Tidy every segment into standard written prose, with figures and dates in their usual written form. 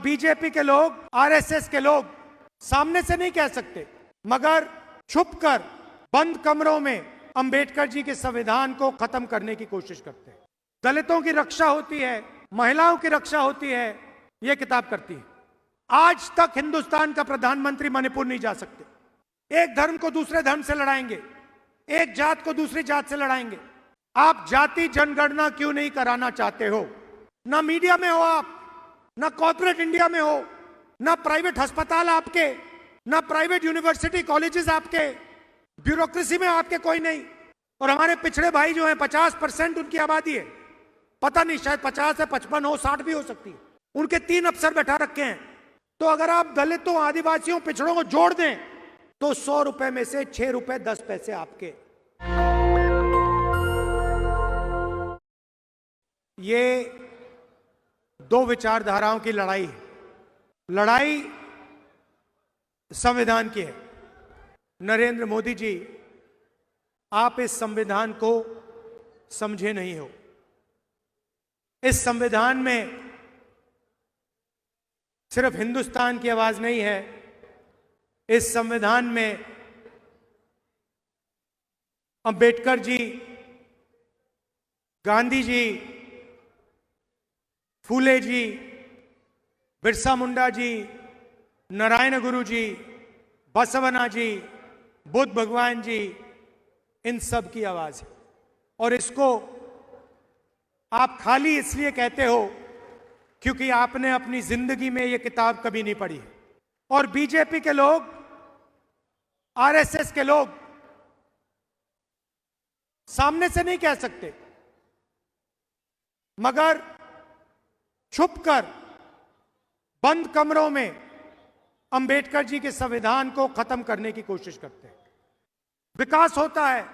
BJP के लोग, RSS के लोग सामने से नहीं कह सकते, मगर छुपकर बंद कमरों में अंबेडकर जी के संविधान को खत्म करने की कोशिश करते हैं। दलितों की रक्षा होती है, महिलाओं की रक्षा होती है, यह किताब करती है। आज तक हिंदुस्तान का प्रधानमंत्री मणिपुर नहीं जा सकते। एक धर्म को दूसरे धर्म से लड़ाएंगे, एक जात को दूसरी जात से लड़ाएंगे। आप जाति जनगणना क्यों नहीं कराना चाहते हो? ना मीडिया में हो आप, ना कॉर्पोरेट इंडिया में हो, ना प्राइवेट अस्पताल आपके, ना प्राइवेट यूनिवर्सिटी कॉलेजेस आपके, ब्यूरोक्रेसी में आपके कोई नहीं। और हमारे पिछड़े भाई जो हैं 50% उनकी आबादी है, पता नहीं शायद 50 है, 55 हो, 60 भी हो सकती है। उनके 3 अफसर बैठा रखे हैं। तो अगर आप दलितों, आदिवासियों, पिछड़ों को जोड़ दें तो 100 रुपए में से 6 रुपए 10 पैसे आपके। ये दो विचारधाराओं की लड़ाई है। लड़ाई संविधान की है। नरेंद्र मोदी जी, आप इस संविधान को समझे नहीं हो। इस संविधान में सिर्फ हिंदुस्तान की आवाज नहीं है, इस संविधान में अंबेडकर जी, गांधी जी, फूले जी, बिरसा मुंडा जी, नारायण गुरु जी, बसवना जी, बुद्ध भगवान जी, इन सब की आवाज है। और इसको आप खाली इसलिए कहते हो क्योंकि आपने अपनी जिंदगी में यह किताब कभी नहीं पढ़ी। और बीजेपी के लोग, आरएसएस के लोग सामने से नहीं कह सकते, मगर छुपकर बंद कमरों में अंबेडकर जी के संविधान को खत्म करने की कोशिश करते हैं। विकास होता है,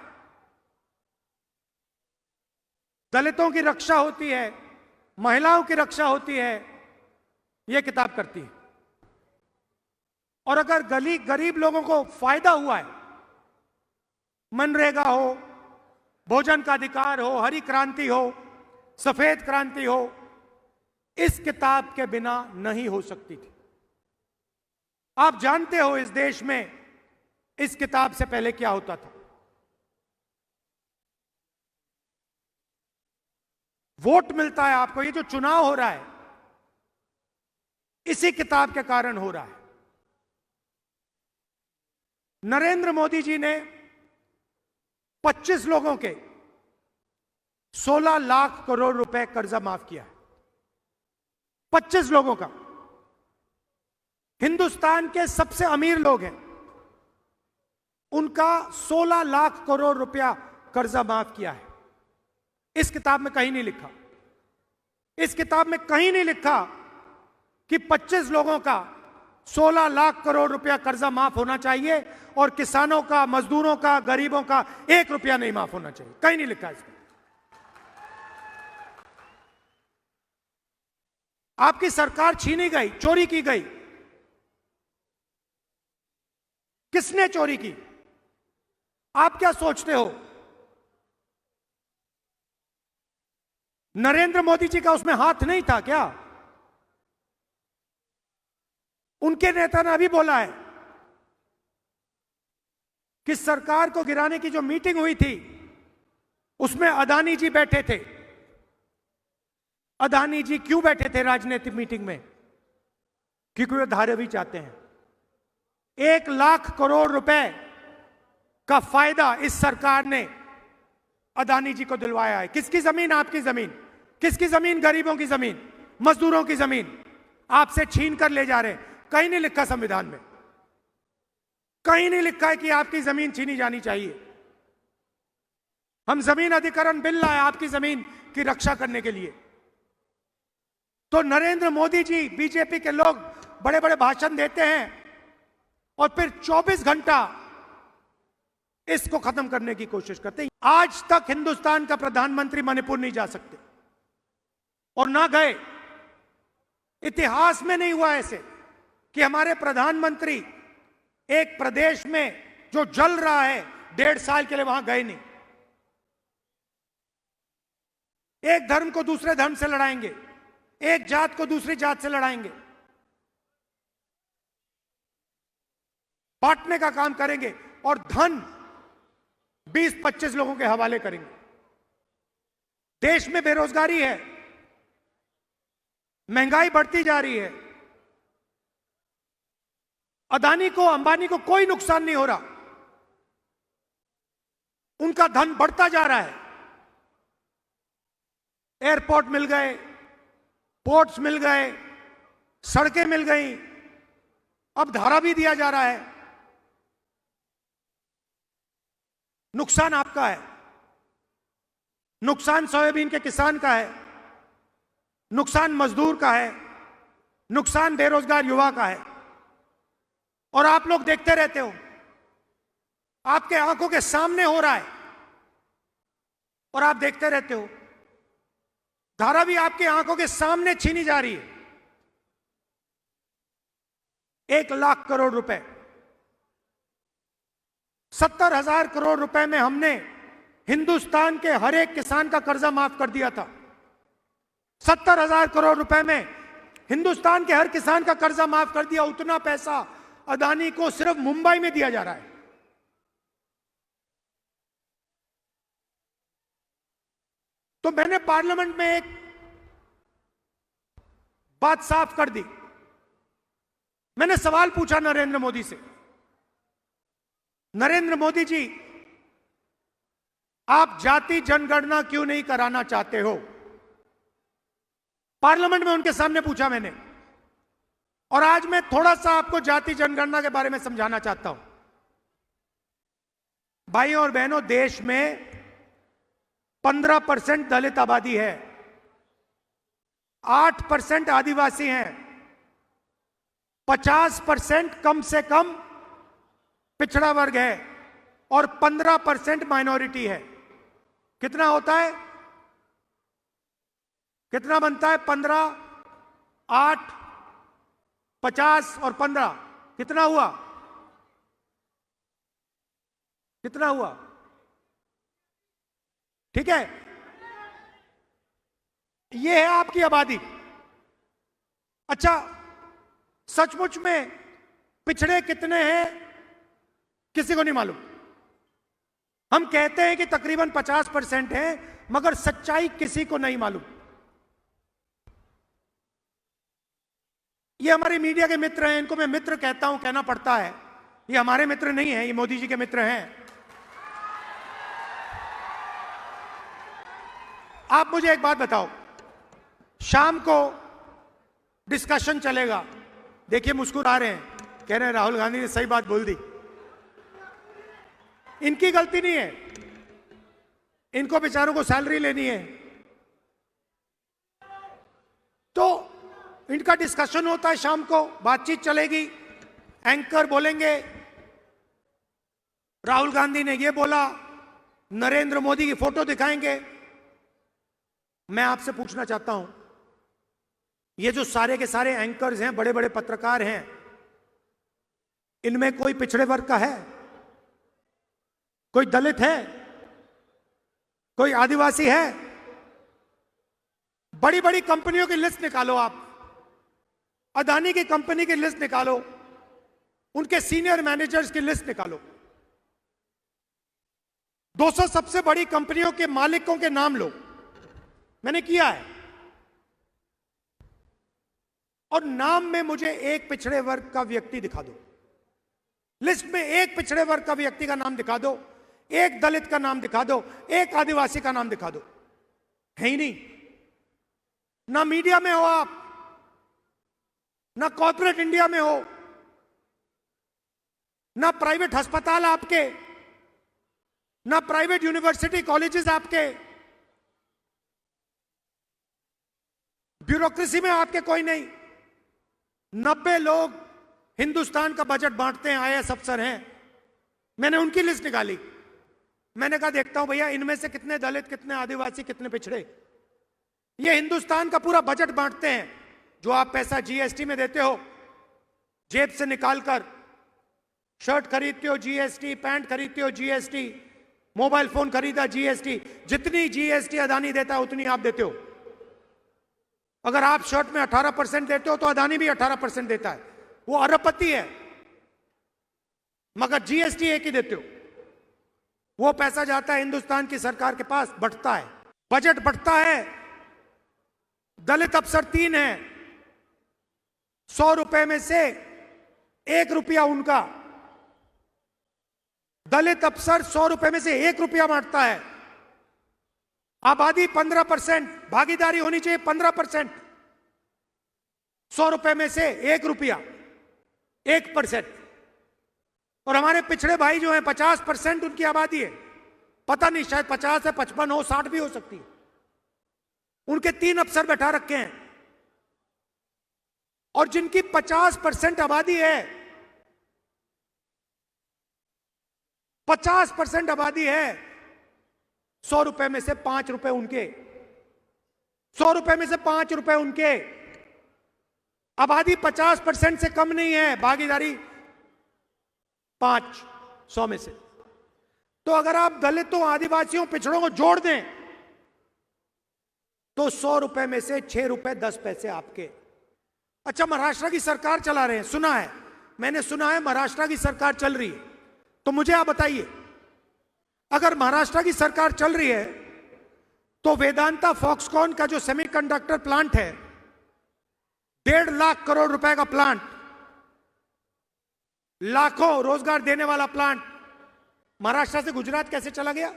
दलितों की रक्षा होती है, महिलाओं की रक्षा होती है, यह किताब करती है। और अगर गरीब लोगों को फायदा हुआ है, मनरेगा हो, भोजन का अधिकार हो, हरी क्रांति हो, सफेद क्रांति हो, इस किताब के बिना नहीं हो सकती थी। आप जानते हो इस देश में इस किताब से पहले क्या होता था। वोट मिलता है आपको, ये जो चुनाव हो रहा है इसी किताब के कारण हो रहा है। नरेंद्र मोदी जी ने 25 लोगों के 16 लाख करोड़ रुपए कर्जा माफ किया है। 25 लोगों का। हिंदुस्तान के सबसे अमीर लोग हैं, उनका 16 लाख करोड़ रुपया कर्जा माफ किया है। इस किताब में कहीं नहीं लिखा, इस किताब में कहीं नहीं लिखा कि 25 लोगों का 16 लाख करोड़ रुपया कर्जा माफ होना चाहिए और किसानों का, मजदूरों का, गरीबों का 1 रुपया नहीं माफ होना चाहिए। कहीं नहीं लिखा इसमें। आपकी सरकार छीनी गई, चोरी की गई। किसने चोरी की? आप क्या सोचते हो? नरेंद्र मोदी जी का उसमें हाथ नहीं था क्या? उनके नेता ने अभी बोला है कि सरकार को गिराने की जो मीटिंग हुई थी उसमें अदानी जी बैठे थे। अदानी जी क्यों बैठे थे राजनीतिक मीटिंग में? क्योंकि वे धारावी चाहते हैं। 1 लाख करोड़ रुपए का फायदा इस सरकार ने अदानी जी को दिलवाया है। किसकी जमीन? आपकी जमीन। किसकी जमीन? गरीबों की जमीन, मजदूरों की जमीन आपसे छीन कर ले जा रहे हैं। कहीं नहीं लिखा संविधान में, कहीं नहीं लिखा है कि आपकी जमीन छीनी जानी चाहिए। हम जमीन अधिग्रहण बिल लाए आपकी जमीन की रक्षा करने के लिए। तो नरेंद्र मोदी जी, बीजेपी के लोग बड़े बड़े भाषण देते हैं और फिर 24 घंटा इसको खत्म करने की कोशिश करते हैं। आज तक हिंदुस्तान का प्रधानमंत्री मणिपुर नहीं जा सकते और ना गए। इतिहास में नहीं हुआ ऐसे कि हमारे प्रधानमंत्री एक प्रदेश में जो जल रहा है 1.5 साल के लिए वहां गए नहीं। एक धर्म को दूसरे धर्म से लड़ाएंगे, एक जात को दूसरी जात से लड़ाएंगे। बांटने का काम करेंगे और धन 20-25 लोगों के हवाले करेंगे। देश में बेरोजगारी है, महंगाई बढ़ती जा रही है, अदानी को, अंबानी को कोई नुकसान नहीं हो रहा, उनका धन बढ़ता जा रहा है। एयरपोर्ट मिल गए, पोर्ट्स मिल गए, सड़कें मिल गई, अब धारा भी दिया जा रहा है। नुकसान आपका है, नुकसान सोयाबीन के किसान का है, नुकसान मजदूर का है, नुकसान बेरोजगार युवा का है। और आप लोग देखते रहते हो, आपके आंखों के सामने हो रहा है और आप देखते रहते हो। धारा भी आपके आंखों के सामने छीनी जा रही है। 1 लाख करोड़ रुपए, 70,000 करोड़ रुपए में हमने हिंदुस्तान के हर एक किसान का कर्जा माफ कर दिया था। 70,000 करोड़ रुपए में हिंदुस्तान के हर किसान का कर्जा माफ कर दिया। उतना पैसा अदानी को सिर्फ मुंबई में दिया जा रहा है। तो मैंने पार्लियामेंट में एक बात साफ कर दी। मैंने सवाल पूछा नरेंद्र मोदी से, नरेंद्र मोदी जी, आप जाति जनगणना क्यों नहीं कराना चाहते हो? पार्लियामेंट में उनके सामने पूछा मैंने। और आज मैं थोड़ा सा आपको जाति जनगणना के बारे में समझाना चाहता हूं। भाइयों और बहनों, देश में 15% दलित आबादी है, 8% आदिवासी हैं, 50% कम से कम पिछड़ा वर्ग है और 15% माइनॉरिटी है। कितना होता है? कितना बनता है? 15, 8, 50 और 15 कितना हुआ? कितना हुआ? ठीक है, ये है आपकी आबादी। अच्छा, सचमुच में पिछड़े कितने हैं किसी को नहीं मालूम। हम कहते हैं कि तकरीबन 50% है, मगर सच्चाई किसी को नहीं मालूम। ये हमारे मीडिया के मित्र हैं, इनको मैं मित्र कहता हूं, कहना पड़ता है। ये हमारे मित्र नहीं हैं, ये मोदी जी के मित्र हैं। आप मुझे एक बात बताओ, शाम को डिस्कशन चलेगा, देखिए मुस्कुरा रहे हैं, कह रहे हैं राहुल गांधी ने सही बात बोल दी। इनकी गलती नहीं है, इनको बेचारों को सैलरी लेनी है। तो इनका डिस्कशन होता है, शाम को बातचीत चलेगी, एंकर बोलेंगे राहुल गांधी ने ये बोला, नरेंद्र मोदी की फोटो दिखाएंगे। मैं आपसे पूछना चाहता हूं, ये जो सारे के सारे एंकर्स हैं, बड़े बड़े पत्रकार हैं, इनमें कोई पिछड़े वर्ग का है? कोई दलित है? कोई आदिवासी है? बड़ी बड़ी कंपनियों की लिस्ट निकालो आप, अदानी की कंपनी की लिस्ट निकालो, उनके सीनियर मैनेजर्स की लिस्ट निकालो, 200 सबसे बड़ी कंपनियों के मालिकों के नाम लो। मैंने किया है। और नाम में मुझे एक पिछड़े वर्ग का व्यक्ति दिखा दो, लिस्ट में एक पिछड़े वर्ग का व्यक्ति का नाम दिखा दो, एक दलित का नाम दिखा दो, एक आदिवासी का नाम दिखा दो। है ही नहीं। ना मीडिया में हो आप, ना कॉर्पोरेट इंडिया में हो, ना प्राइवेट अस्पताल आपके, ना प्राइवेट यूनिवर्सिटी कॉलेजेस आपके, ब्यूरोक्रेसी में आपके कोई नहीं। 90 लोग हिंदुस्तान का बजट बांटते हैं, आईएएस अफसर हैं। मैंने उनकी लिस्ट निकाली। मैंने कहा देखता हूं भैया इनमें से कितने दलित, कितने आदिवासी, कितने पिछड़े। ये हिंदुस्तान का पूरा बजट बांटते हैं। जो आप पैसा जीएसटी में देते हो, जेब से निकालकर शर्ट खरीदते हो जीएसटी, पैंट खरीदते हो जीएसटी, मोबाइल फोन खरीदा जीएसटी, जितनी जीएसटी अदानी देता है उतनी आप देते हो। अगर आप शर्ट में 18% देते हो तो अदानी भी 18% देता है। वो अरबपति है। मगर जीएसटी एक ही देते हो। वो पैसा जाता है हिंदुस्तान की सरकार के पास, बंटता है, बजट बंटता है। दलित अफसर 3 है, 100 रुपए में से 1 रुपया उनका। दलित अफसर 100 रुपए में से 1 रुपया बांटता है। आबादी 15%, भागीदारी होनी चाहिए 15%। 100 रुपए में से 1 रुपया, 1%। और हमारे पिछड़े भाई जो हैं 50% उनकी आबादी है, पता नहीं शायद 50 है, 55 हो, 60 भी हो सकती है। उनके 3 अफसर बैठा रखे हैं। और जिनकी 50% आबादी है, 50% आबादी है, 100 रुपए में से 5 रुपए उनके, 100 रुपए में से 5 रुपए उनके। आबादी 50% से कम नहीं है, भागीदारी 500 में से। तो अगर आप दलितों, आदिवासियों, पिछड़ों को जोड़ दें तो 100 रुपए में से 6 रुपए 10 पैसे आपके। अच्छा, महाराष्ट्र की सरकार चला रहे हैं, सुना है, मैंने सुना है महाराष्ट्र की सरकार चल रही है। तो मुझे आप बताइए, अगर महाराष्ट्र की सरकार चल रही है तो वेदांता फॉक्सकॉन का जो सेमीकंडक्टर प्लांट है, 1.5 लाख करोड़ रुपए का प्लांट, लाखों रोजगार देने वाला प्लांट, महाराष्ट्र से गुजरात कैसे चला गया?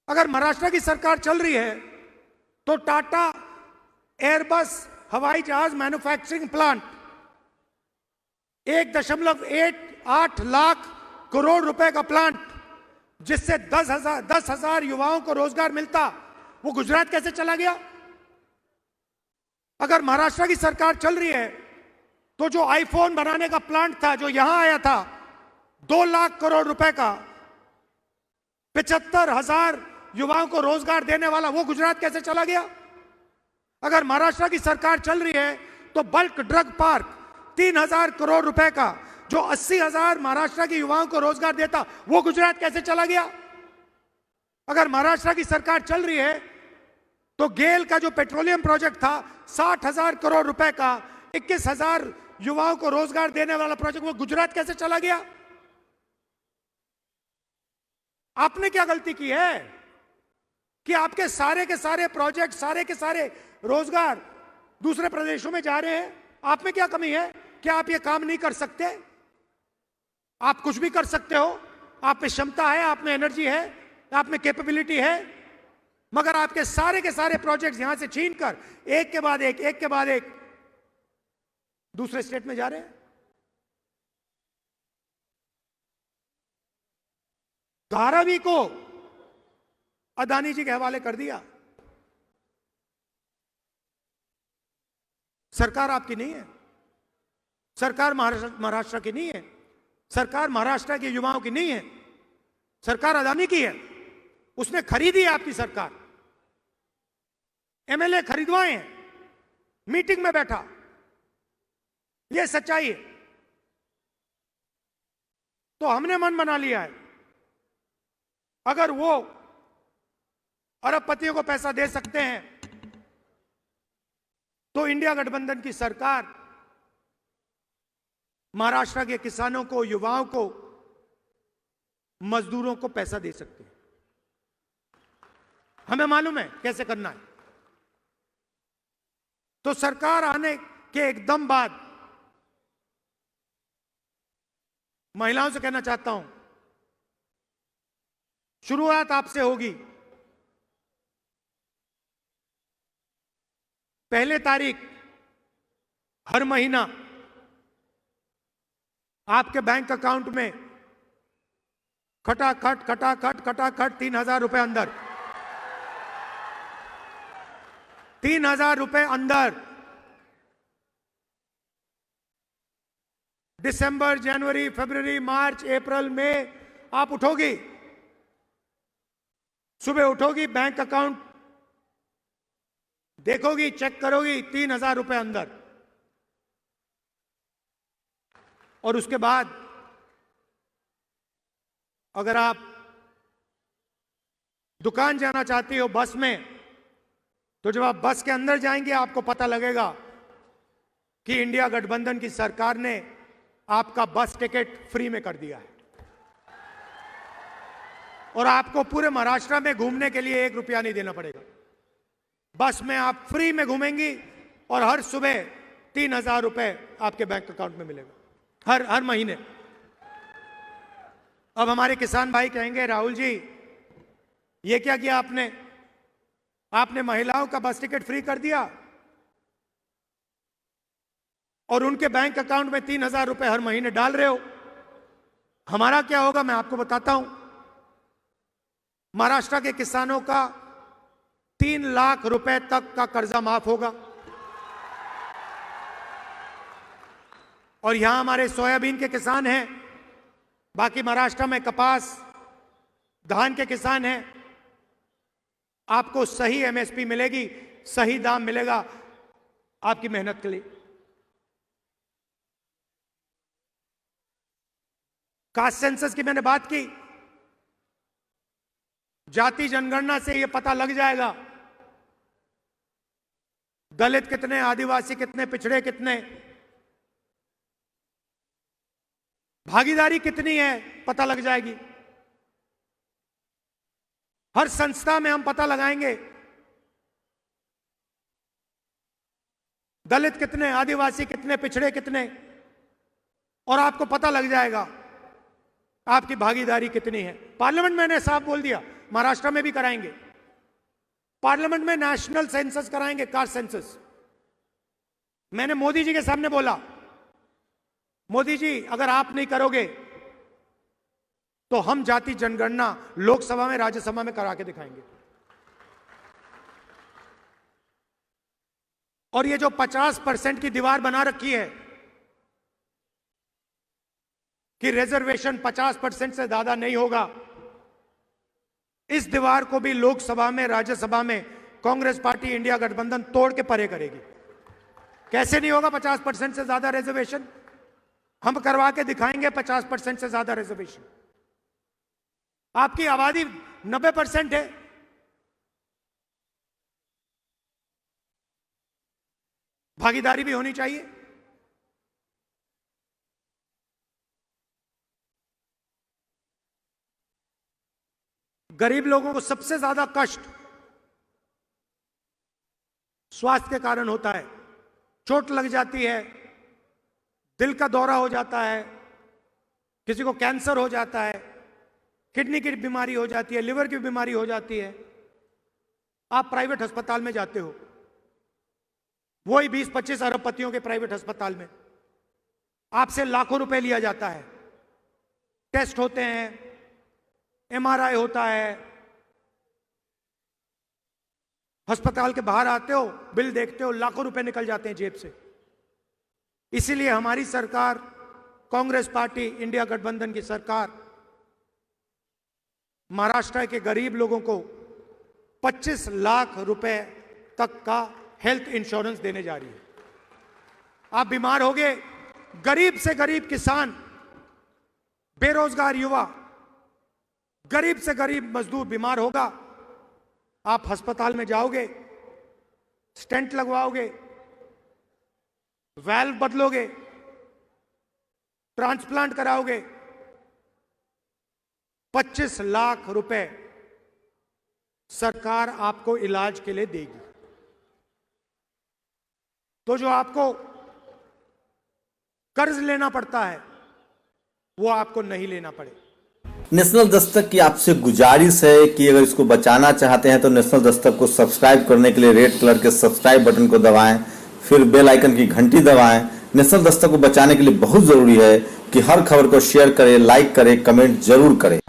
अगर महाराष्ट्र की सरकार चल रही है तो टाटा एयरबस हवाई जहाज मैन्युफैक्चरिंग प्लांट 1.8 लाख करोड़ रुपए का प्लांट, जिससे 10,000 युवाओं को रोजगार मिलता, वो गुजरात कैसे चला गया? अगर महाराष्ट्र की सरकार चल रही है तो जो आईफोन बनाने का प्लांट था, जो यहां आया था 2 लाख करोड़ रुपए का, 75,000 युवाओं को रोजगार देने वाला, वो गुजरात कैसे चला गया? अगर महाराष्ट्र की सरकार चल रही है तो बल्क ड्रग पार्क 3,000 करोड़ रुपए का, जो 80,000 महाराष्ट्र के युवाओं को रोजगार देता, वो गुजरात कैसे चला गया? अगर महाराष्ट्र की सरकार चल रही है तो गेल का जो पेट्रोलियम प्रोजेक्ट था 60,000 करोड़ रुपए का, 21,000 युवाओं को रोजगार देने वाला प्रोजेक्ट, वो गुजरात कैसे चला गया? आपने क्या गलती की है कि आपके सारे के सारे प्रोजेक्ट, सारे के सारे रोजगार दूसरे प्रदेशों में जा रहे हैं? आप में क्या कमी है? क्या आप ये काम नहीं कर सकते? आप कुछ भी कर सकते हो, आप में क्षमता है, आप में एनर्जी है, आप में कैपेबिलिटी है, मगर आपके सारे के सारे प्रोजेक्ट्स यहां से छीनकर एक के बाद एक दूसरे स्टेट में जा रहे हैं। धारावी को अदानी जी के हवाले कर दिया। सरकार आपकी नहीं है, सरकार महाराष्ट्र की नहीं है, सरकार महाराष्ट्र के युवाओं की नहीं है, सरकार अदानी की है। उसने खरीदी है आपकी सरकार, एमएलए खरीदवाए हैं, मीटिंग में बैठा, ये सच्चाई है। तो हमने मन बना लिया है, अगर वो अरबपतियों को पैसा दे सकते हैं तो इंडिया गठबंधन की सरकार महाराष्ट्र के किसानों को, युवाओं को, मजदूरों को पैसा दे सकती है। हमें मालूम है कैसे करना है। तो सरकार आने के एकदम बाद महिलाओं से कहना चाहता हूं, शुरुआत आपसे होगी। पहले तारीख हर महीना आपके बैंक अकाउंट में खटाखट 3,000 रुपए अंदर, 3,000 रुपए अंदर। दिसंबर, जनवरी, फरवरी, मार्च, अप्रैल में आप उठोगी, सुबह उठोगी, बैंक अकाउंट देखोगी, चेक करोगी, 3,000 रुपए अंदर। और उसके बाद अगर आप दुकान जाना चाहती हो बस में, तो जब आप बस के अंदर जाएंगे आपको पता लगेगा कि इंडिया गठबंधन की सरकार ने आपका बस टिकट फ्री में कर दिया है और आपको पूरे महाराष्ट्र में घूमने के लिए 1 रुपया नहीं देना पड़ेगा। बस में आप फ्री में घूमेंगी और हर सुबह 3,000 रुपए आपके बैंक अकाउंट में मिलेगा हर महीने। अब हमारे किसान भाई कहेंगे, राहुल जी ये क्या किया आपने महिलाओं का बस टिकट फ्री कर दिया और उनके बैंक अकाउंट में 3,000 रुपए हर महीने डाल रहे हो। हमारा क्या होगा मैं आपको बताता हूं। महाराष्ट्र के किसानों का 3 लाख रुपए तक का कर्जा माफ होगा और यहां हमारे सोयाबीन के किसान हैं, बाकी महाराष्ट्र में कपास धान के किसान हैं। आपको सही एमएसपी मिलेगी, सही दाम मिलेगा आपकी मेहनत के लिए। कास्ट सेंसस की मैंने बात की, जाति जनगणना से यह पता लग जाएगा दलित कितने, आदिवासी कितने, पिछड़े कितने, भागीदारी कितनी है पता लग जाएगी। हर संस्था में हम पता लगाएंगे दलित कितने, आदिवासी कितने, पिछड़े कितने, और आपको पता लग जाएगा आपकी भागीदारी कितनी है। पार्लियामेंट में मैंने साफ बोल दिया, महाराष्ट्र में भी कराएंगे। पार्लियामेंट में नेशनल सेंसस कराएंगे, कास्ट सेंसस। मैंने मोदी जी के सामने बोला, मोदी जी अगर आप नहीं करोगे तो हम जाति जनगणना लोकसभा में, राज्यसभा में करा के दिखाएंगे। और ये जो 50% की दीवार बना रखी है कि रिजर्वेशन 50% से ज्यादा नहीं होगा, इस दीवार को भी लोकसभा में, राज्यसभा में कांग्रेस पार्टी इंडिया गठबंधन तोड़ के परे करेगी। कैसे नहीं होगा 50% से ज्यादा रिजर्वेशन? हम करवा के दिखाएंगे 50% से ज्यादा रिजर्वेशन। आपकी आबादी 90% है, भागीदारी भी होनी चाहिए। गरीब लोगों को सबसे ज्यादा कष्ट स्वास्थ्य के कारण होता है। चोट लग जाती है, दिल का दौरा हो जाता है, किसी को कैंसर हो जाता है, किडनी की बीमारी हो जाती है, लिवर की बीमारी हो जाती है। आप प्राइवेट अस्पताल में जाते हो, वही 20-25 अरबपतियों के प्राइवेट अस्पताल में आपसे लाखों रुपए लिया जाता है। टेस्ट होते हैं, एमआरआई होता है, अस्पताल के बाहर आते हो, बिल देखते हो, लाखों रुपए निकल जाते हैं जेब से। इसीलिए हमारी सरकार, कांग्रेस पार्टी इंडिया गठबंधन की सरकार, महाराष्ट्र के गरीब लोगों को 25 लाख रुपए तक का हेल्थ इंश्योरेंस देने जा रही है। आप बीमार होगे, गरीब से गरीब किसान, बेरोजगार युवा, गरीब से गरीब मजदूर बीमार होगा, आप अस्पताल में जाओगे, स्टेंट लगवाओगे, वाल्व बदलोगे, ट्रांसप्लांट कराओगे, 25 लाख रुपए सरकार आपको इलाज के लिए देगी। तो जो आपको कर्ज लेना पड़ता है वो आपको नहीं लेना पड़े। नेशनल दस्तक की आपसे गुजारिश है कि अगर इसको बचाना चाहते हैं तो नेशनल दस्तक को सब्सक्राइब करने के लिए रेड कलर के सब्सक्राइब बटन को दबाएं, फिर बेल आइकन की घंटी दबाएं। नेशनल दस्तक को बचाने के लिए बहुत जरूरी है कि हर खबर को शेयर करें, लाइक करें, कमेंट जरूर करें।